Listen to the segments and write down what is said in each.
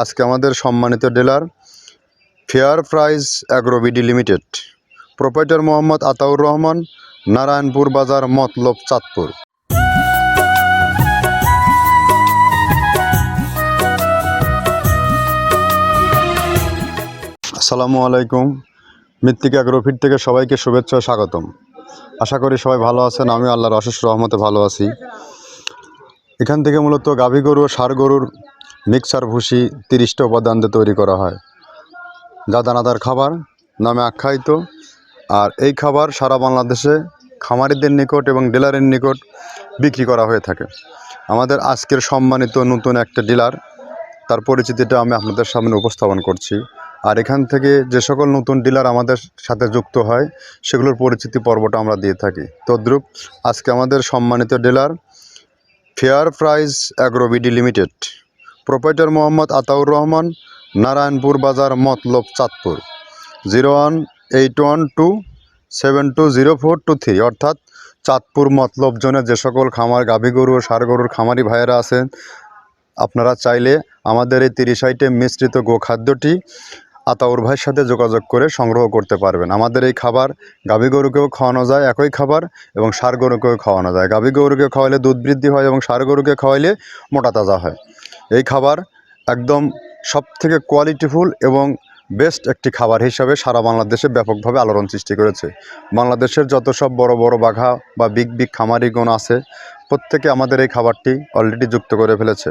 আজকে আমাদের সম্মানিত dealer fair price agro BD limited, proprietor Mohammad Ataur Rahman, Narayanpur বাজার, মতলব, চাঁদপুর। আসসালামু আলাইকুম। মৃত্তিকা অ্যাগ্রোফিট থেকে সবাইকে শুভেচ্ছা ও স্বাগতম। আশা করি সবাই ভালো আছেন। আমি আল্লাহর অশেষ রহমতে ভালো আছি। এখান থেকে মূলত গাভী গরু ও ষাঁড় গরুর মিক্সার ভুসি 30টা উপাদান দিয়ে তৈরি করা হয়, যা দানাদার খাবার নামে আখ্যায়িত। আর এই খাবার সারা বাংলাদেশে খামারিদের নিকট এবং ডিলারের নিকট বিক্রি করা হয়ে থাকে। আমাদের আজকের সম্মানিত নতুন একটা ডিলার, তার পরিচিতিটা আমি আপনাদের সামনে উপস্থাপন করছি। আর এখান থেকে যে সকল নতুন ডিলার আমাদের সাথে যুক্ত হয় সেগুলোর পরিচিতি পর্বটা আমরা দিয়ে থাকি। তদ্রূপ আজকে আমাদের সম্মানিত dealer fair price agro BD limited, proprietor Mohammad Ataur Rahman, Narayanpur বাজার, মতলব, চাঁদপুর। 018127204223, অর্থাৎ চাঁদপুর মতলব জোনে যে সকল গাভী গরু ও ষাঁড় গরুর খামারি ভাইয়েরা আছেন, আপনারা চাইলে আমাদের এই 30 আইটেম মিশ্রিত গোখাদ্যটি আতাউর ভাইয়ের সাথে যোগাযোগ করে সংগ্রহ করতে পারবেন। আমাদের এই খাবার গাভী গরুকেও খাওয়ানো যায় একই খাবার, এবং ষাঁড় গরুকেও খাওয়ানো যায়। গাভী গরুকে খাওয়াইলে দুধ বৃদ্ধি হয় এবং ষাঁড় গরুকে খাওয়াইলে মোটা তাজা হয়। এই খাবার একদম সবথেকে কোয়ালিটিফুল এবং বেস্ট একটি খাবার হিসাবে সারা বাংলাদেশে ব্যাপকভাবে আলোড়ন সৃষ্টি করেছে। বাংলাদেশের যত সব বড় বড় বাঘা বা বিগ খামারিগণ আছে, প্রত্যেকে আমাদের এই খাবারটি অলরেডি যুক্ত করে ফেলেছে।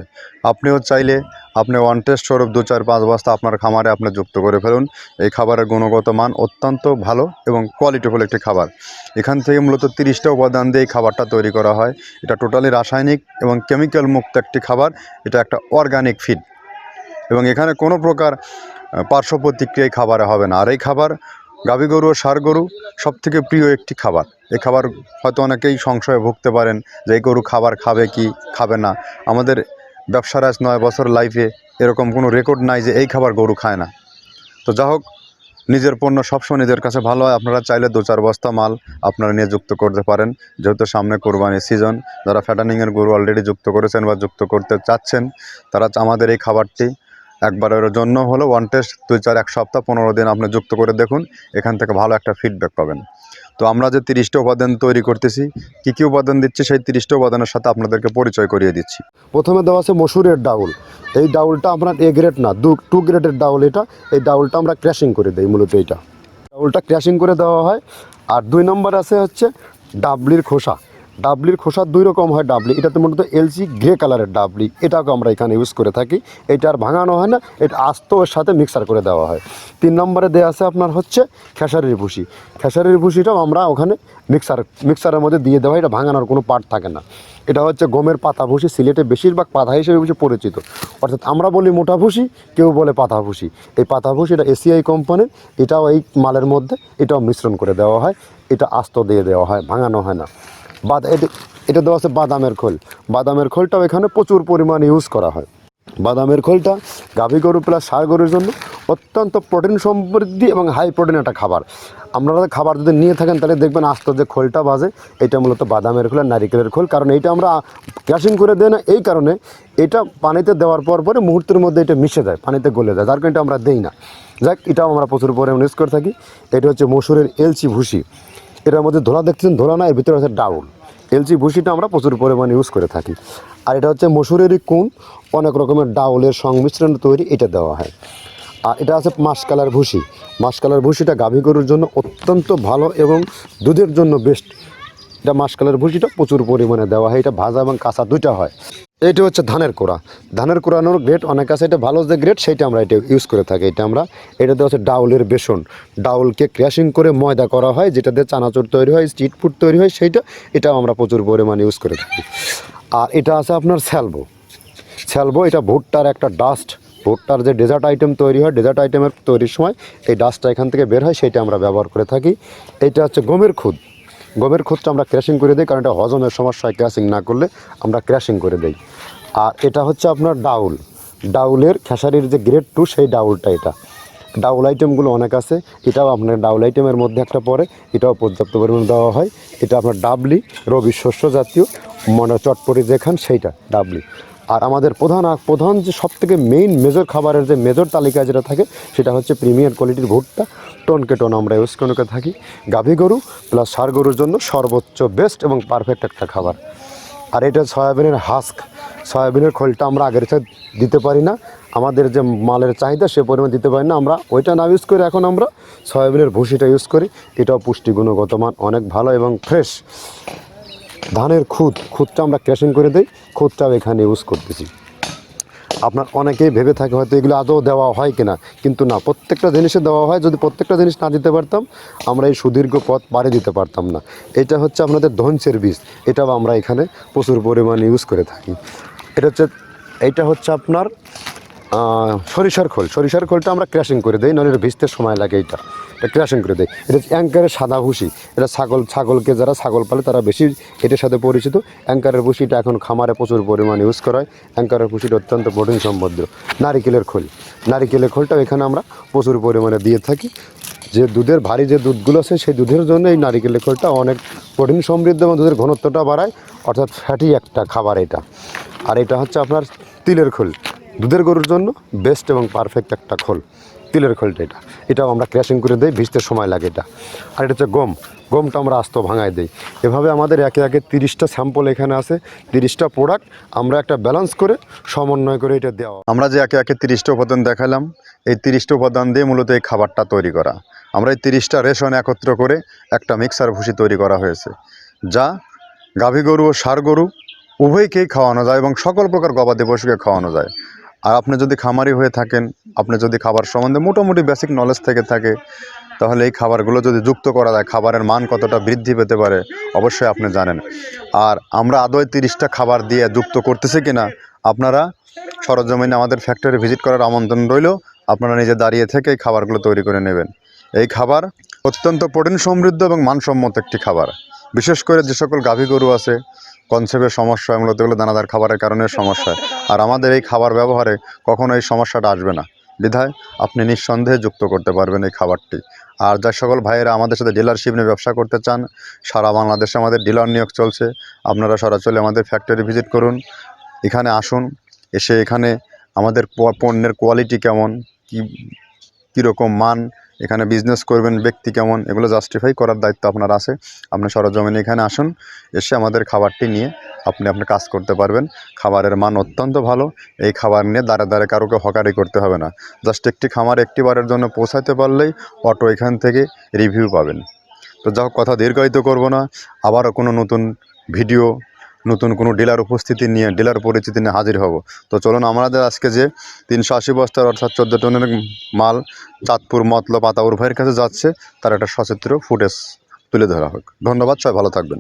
আপনিও চাইলে আপনি ওয়ান টেস্ট স্বরূপ 2-4-5 বস্তা আপনার খামারে আপনি যুক্ত করে ফেলুন। এই খাবারের গুণগত মান অত্যন্ত ভালো এবং কোয়ালিটিফুল একটি খাবার। এখান থেকে মূলত 30টা উপাদান দিয়ে এই খাবারটা তৈরি করা হয়। এটা টোটালি রাসায়নিক এবং কেমিক্যাল মুক্ত একটি খাবার। এটা একটা অর্গানিক ফিড, এবং এখানে কোনো প্রকার পার্শ্ব প্রতিক্রিয়া খাবারে হবে না। আর এই খাবার গাভী গরু ও ষাঁড় গরু সবথেকে প্রিয় একটি খাবার। এই খাবার হয়তো অনেকেই সংশয়ে ভুগতে পারেন যে এই গরু খাবার খাবে কি খাবে না। আমাদের ব্যবসার আজ 9 বছর লাইফে এরকম কোনো রেকর্ড নাই যে এই খাবার গরু খায় না। তো যা হোক, নিজের পণ্য সবসময় নিজের কাছে ভালো হয়। আপনারা চাইলে 2-4 বস্তা মাল আপনারা নিয়ে যুক্ত করতে পারেন, যেহেতু সামনে কোরবানির সিজন। যারা ফ্যাটানিংয়ের গরু অলরেডি যুক্ত করেছেন বা যুক্ত করতে চাচ্ছেন, তারা আমাদের এই খাবারটি একবারের জন্য হলো ওয়ান টেস্ট 2-4-1 সপ্তাহ 15 দিন আপনি যুক্ত করে দেখুন, এখান থেকে ভালো একটা ফিডব্যাক পাবেন। তো আমরা যে 30টা উপাদান তৈরি করতেছি, কী উপাদান দিচ্ছি সেই 30টা উপাদানের সাথে আপনাদেরকে পরিচয় করিয়ে দিচ্ছি। প্রথমে দেওয়া আছে মসুরের ডাউল। এই ডাউলটা আপনার এ গ্রেড না, 2 গ্রেডের ডাউল এটা। এই ডাউলটা আমরা ক্র্যাশিং করে দিই, মূলত এইটা ডাউলটা ক্র্যাশিং করে দেওয়া হয়। আর 2 নম্বর আছে হচ্ছে ডাবলির খোসা। ডাবলির খোসা 2 রকম হয় ডাবলি, এটাতে মূলত এলসি গ্রে কালারের ডাবলি, এটাকে আমরা এখানে ইউজ করে থাকি। এটা আর ভাঙানো হয় না, এটা আস্ত ওর সাথে মিক্সার করে দেওয়া হয়। 3 নম্বরে দেওয়া আছে আপনার হচ্ছে খেসারির ভুসি। খেসারির ভুসিটাও আমরা ওখানে মিক্সারের মধ্যে দিয়ে দেওয়া হয়। এটা ভাঙানোর কোনো পার্ট থাকে না। এটা হচ্ছে গমের পাতা ভুসি, সিলেটে বেশিরভাগ পাতা হিসেবে পরিচিত। অর্থাৎ আমরা বলি মোটা ভুসি, কেউ বলে পাতা ভুসি। এই পাতা ভুসি এটা এসিআই কোম্পানির, এটাও এই মালের মধ্যে এটাও মিশ্রণ করে দেওয়া হয়। এটা আস্ত দিয়ে দেওয়া হয়, ভাঙানো হয় না। এটা দেওয়া আছে বাদামের খোল। বাদামের খোলটাও এখানে প্রচুর পরিমাণে ইউজ করা হয়। বাদামের খোলটা গাভী গরু প্লাস ষাঁড় গরুর জন্য অত্যন্ত প্রোটিন সমৃদ্ধি এবং হাই প্রোটিন একটা খাবার। আপনারা খাবার যদি নিয়ে থাকেন তাহলে দেখবেন আস্ত যে খোলটা বাজে, এটা মূলত বাদামের খোল আর নারিকেলের খোল। কারণ এইটা আমরা ক্র্যাশিং করে দেই না, এই কারণে এটা পানিতে দেওয়ার পরে মুহূর্তের মধ্যে এটা মিশে যায়, পানিতে গলে যায়, যার কারণে এটা আমরা দেই না। যাক, এটাও আমরা প্রচুর পরিমাণে ইউজ করে থাকি। এটা হচ্ছে মসুরের এলচি ভুসি। এটার মধ্যে ধোলা দেখছেন, ধোলা না, এর ভিতরে হচ্ছে ডাউল। এলচি ভুসিটা আমরা প্রচুর পরিমাণে ইউজ করে থাকি। আর এটা হচ্ছে মসুরেরই কুন, অনেক রকমের ডাউলের সংমিশ্রণ তৈরি, এটা দেওয়া হয়। আর এটা আছে মাসকালার ভুসি। মাসকালার ভুসিটা গাভী গরুর জন্য অত্যন্ত ভালো এবং দুধের জন্য বেস্ট। এটা মাসকালার ভুসিটা প্রচুর পরিমাণে দেওয়া হয়। এটা ভাজা এবং কাঁচা দুইটা হয়। এইটা হচ্ছে ধানের কোড়া। ধানের কোড়ানোর গ্রেড অনেক আছে, এটা ভালো যে গ্রেড সেইটা আমরা এটা ইউজ করে থাকি। এটা দেওয়া হচ্ছে ডাউলের বেসন। ডাউলকে ক্র্যাশিং করে ময়দা করা হয়, যেটা দিয়ে চানাচুর তৈরি হয়, স্ট্রিট ফুড তৈরি হয়, এটাও আমরা প্রচুর পরিমাণে ইউজ করে থাকি। আর এটা আছে আপনার স্যালবো। এটা ভুট্টার একটা ডাস্ট। ভুট্টার যে ডেজার্ট আইটেম তৈরি হয়, ডেজার্ট আইটেমের তৈরির সময় এই ডাস্টটা এখান থেকে বের হয়, সেইটা আমরা ব্যবহার করে থাকি। এটা হচ্ছে গমের খুদ। গমের খুদটা আমরা ক্র্যাশিং করে দিই, কারণ এটা হজমের সমস্যা হয়, ক্র্যাশিং না করলে আমরা ক্র্যাশিং করে দিই। আর এটা হচ্ছে আপনার ডাউলের খেসারির যে গ্রেড 2 সেই ডাউলটা। এটা ডাউল আইটেমগুলো অনেক আছে, এটাও আপনার ডাউল আইটেমের মধ্যে একটা পড়ে, এটাও পর্যাপ্ত পরিমাণে দেওয়া হয়। এটা আপনার ডাবলি, রবি শস্য জাতীয়, চটপটি যেখান সেইটা ডাবলি। আর আমাদের প্রধান যে সবথেকে মেইন মেজর খাবারের যে মেজর তালিকায় যেটা থাকে সেটা হচ্ছে প্রিমিয়ার কোয়ালিটির ভুট্টা, টনকে টন আমরা ইউজ করে থাকি। গাভী গরু প্লাস ষাঁড় গরুর জন্য সর্বোচ্চ বেস্ট এবং পারফেক্ট একটা খাবার। আর এটা সয়াবিনের হাস্ক, সয়াবিনের খোলটা আমরা আগের সাথে দিতে পারি না, আমাদের যে মালের চাহিদা সে পরিমাণ দিতে পারি না, আমরা ওইটা না ইউজ করে এখন আমরা সয়াবিনের ভুসিটা ইউজ করি। এটাও পুষ্টি গুণগত মান অনেক ভালো এবং ফ্রেশ। ধানের খুদটা আমরা ক্র্যাশিং করে দিই, খুদটাও এখানে ইউজ করতেছি। আপনার অনেকেই ভেবে থাকে হয়তো এগুলো আদৌ দেওয়া হয় কিনা, কিন্তু না, প্রত্যেকটা জিনিসে দেওয়া হয়। যদি প্রত্যেকটা জিনিস না দিতে পারতাম আমরা এই সুদীর্ঘ পথ পাড়ি দিতে পারতাম না। এটা হচ্ছে আপনাদের ধনসের বীজ, এটাও আমরা এখানে প্রচুর পরিমাণে ইউজ করে থাকি। এইটা হচ্ছে আপনার সরিষার খোলটা আমরা ক্র্যাশিং করে দিই, নাহলে এটা ভিজতে সময় লাগে। এটা ক্র্যাশিং করে দেয়। এটা অ্যাঙ্কারের সাদা ভুসি, এটা ছাগলকে যারা ছাগল পালে তারা বেশি এটার সাথে পরিচিত। অ্যাঙ্কারের ভুসিটা এখন খামারে প্রচুর পরিমাণে ইউজ করা হয়। অ্যাঙ্কারের ভুসিটা অত্যন্ত প্রোটিন সমৃদ্ধ। নারিকেলের খোলটাও এখানে আমরা প্রচুর পরিমাণে দিয়ে থাকি। যে দুধের ভারী যে দুধগুলো আছে সেই দুধের জন্য এই নারিকেলের খোলটা অনেক প্রোটিন সমৃদ্ধ এবং দুধের ঘনত্বটা বাড়ায়, অর্থাৎ ফ্যাটি একটা খাবার এটা। আর এটা হচ্ছে আপনার তিলের খোল, দুধের গরুর জন্য বেস্ট এবং পারফেক্ট একটা খোল, তিলের খোলটা। এটাও আমরা ক্র্যাশিং করে দিই, ভিজতে সময় লাগে এটা। আর এটা হচ্ছে গমটা আমরা আস্ত ভাঙায় দিই। এভাবে আমাদের একে 30টা স্যাম্পল এখানে আছে, 30টা প্রোডাক্ট আমরা একটা ব্যালেন্স করে সমন্বয় করে এটা দেওয়া। আমরা যে একে 30টা উপাদান দেখালাম, এই 30টা উপাদান দিয়ে মূলত এই খাবারটা তৈরি করা। আমরা এই 30টা রেশন একত্র করে একটা মিক্সার ভুসি তৈরি করা হয়েছে, যা গাভী গরু ও ষাঁড় গরু উভয়কেই খাওয়ানো যায় এবং সকল প্রকার গবাদি পশুকে খাওয়ানো যায়। আর আপনি যদি খামারি হয়ে থাকেন, আপনি যদি খাবার সম্বন্ধে মোটামুটি বেসিক নলেজ থেকে থাকে, তাহলে এই খাবারগুলো যদি যুক্ত করা যায়, খাবারের মান কতটা বৃদ্ধি পেতে পারে অবশ্যই আপনি জানেন। আর আমরা আদৌ 30টা খাবার দিয়ে যুক্ত করতেছি কিনা, আপনারা সরজমিনে আমাদের ফ্যাক্টরি ভিজিট করার আমন্ত্রণ রইল। আপনারা নিজে দাঁড়িয়ে থেকে এই খাবারগুলো তৈরি করে নেবেন। এই খাবার অত্যন্ত প্রোটিন সমৃদ্ধ এবং মানসম্মত একটি খাবার। বিশেষ করে যে সকল গাভী গরু আছে, কনসেপ্টের সমস্যা হয়, মূলত এগুলো দানাদার খাবারের কারণে সমস্যা হয়। আর আমাদের এই খাবার ব্যবহারে কখনো এই সমস্যাটা আসবে না, বিধায় আপনি নিঃসন্দেহে যুক্ত করতে পারবেন এই খাবারটি। আর যে সকল ভাইয়েরা আমাদের সাথে ডিলারশিপ নিয়ে ব্যবসা করতে চান, সারা বাংলাদেশে আমাদের ডিলার নিয়োগ চলছে। আপনারা সরাসরি আমাদের ফ্যাক্টরি ভিজিট করুন, এখানে আসুন। এসে এখানে আমাদের পণ্যের কোয়ালিটি কেমন, কীরকম মান, এখানে বিজনেস করবেন ব্যক্তি কেমন, এগুলো জাস্টিফাই করার দায়িত্ব আপনার আছে। আপনি সরজমিনে এখানে আসুন, এসে আমাদের খাবারটি নিয়ে আপনি কাজ করতে পারবেন। খাবারের মান অত্যন্ত ভালো। এই খাবার নিয়ে দাঁড়ে কারোকে হকারি করতে হবে না। জাস্ট একটি খামার একটিবারের জন্য পৌঁছাতে পারলেই অটো এখান থেকে রিভিউ পাবেন। তো যাই হোক, কথা দীর্ঘায়িত করব না। আবারও কোনো নতুন ভিডিও, নতুন কোনো ডিলার উপস্থিতি নিয়ে, ডিলার পরিচিতি নিয়ে হাজির হব। তো চলুন, আমাদের আজকে যে 380 বস্তার অর্থাৎ 14 টনের মাল চাঁদপুর মতলব আতাউর ভাইয়ের কাছে যাচ্ছে, তার একটা সচিত্র ফুটেজ তুলে ধরা হোক। ধন্যবাদ, সবাই ভালো থাকবেন।